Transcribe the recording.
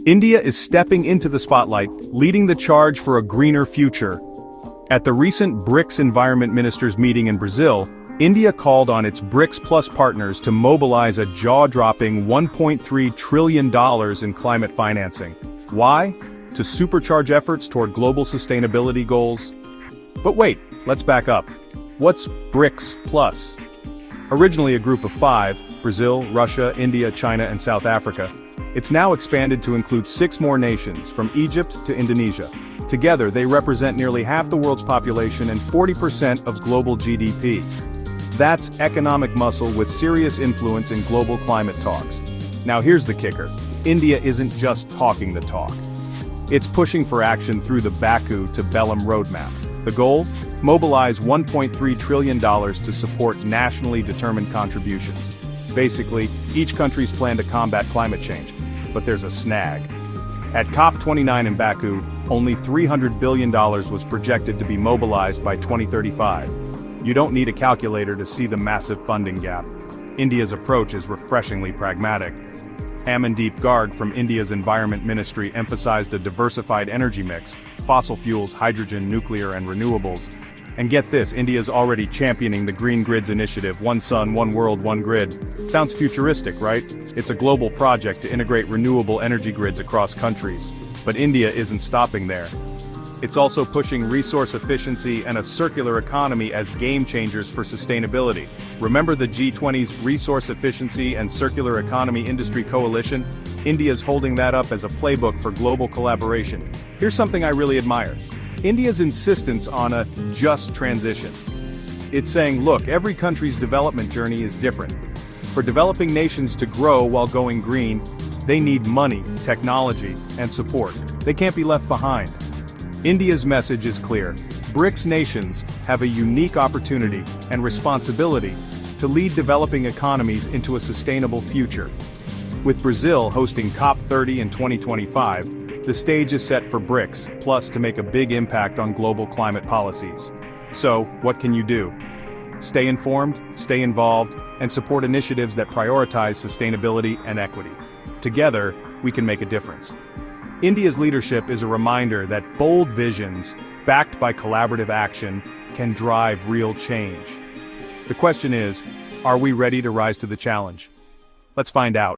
India is stepping into the spotlight, leading the charge for a greener future. At the recent BRICS Environment Ministers meeting in Brazil, India called on its BRICS Plus partners to mobilize a jaw-dropping $1.3 trillion in climate financing. Why? To supercharge efforts toward global sustainability goals. But wait, let's back up. What's BRICS Plus? Originally a group of 5, Brazil, Russia, India, China, and South Africa, it's now expanded to include 6 more nations, from Egypt to Indonesia. Together, they represent nearly half the world's population and 40% of global GDP. That's economic muscle with serious influence in global climate talks. Now here's the kicker. India isn't just talking the talk. It's pushing for action through the Baku to Belém roadmap. The goal? Mobilize $1.3 trillion to support nationally determined contributions. Basically, each country's plan to combat climate change. But there's a snag. At COP29 in Baku, only $300 billion was projected to be mobilized by 2035. You don't need a calculator to see the massive funding gap. India's approach is refreshingly pragmatic. Amandeep Garg from India's Environment Ministry emphasized a diversified energy mix: fossil fuels, hydrogen, nuclear, and renewables. And get this, India's already championing the Green Grids initiative, One Sun, One World, One Grid. Sounds futuristic, right? It's a global project to integrate renewable energy grids across countries. But India isn't stopping there. It's also pushing resource efficiency and a circular economy as game changers for sustainability. Remember the G20's Resource Efficiency and Circular Economy Industry Coalition? India's holding that up as a playbook for global collaboration. Here's something I really admire. India's insistence on a just transition. It's saying, look, every country's development journey is different. For developing nations to grow while going green, they need money, technology, and support. They can't be left behind. India's message is clear. BRICS nations have a unique opportunity and responsibility to lead developing economies into a sustainable future. With Brazil hosting COP30 in 2025, the stage is set for BRICS Plus to make a big impact on global climate policies. So, what can you do? Stay informed, stay involved, and support initiatives that prioritize sustainability and equity. Together, we can make a difference. India's leadership is a reminder that bold visions, backed by collaborative action, can drive real change. The question is, are we ready to rise to the challenge? Let's find out.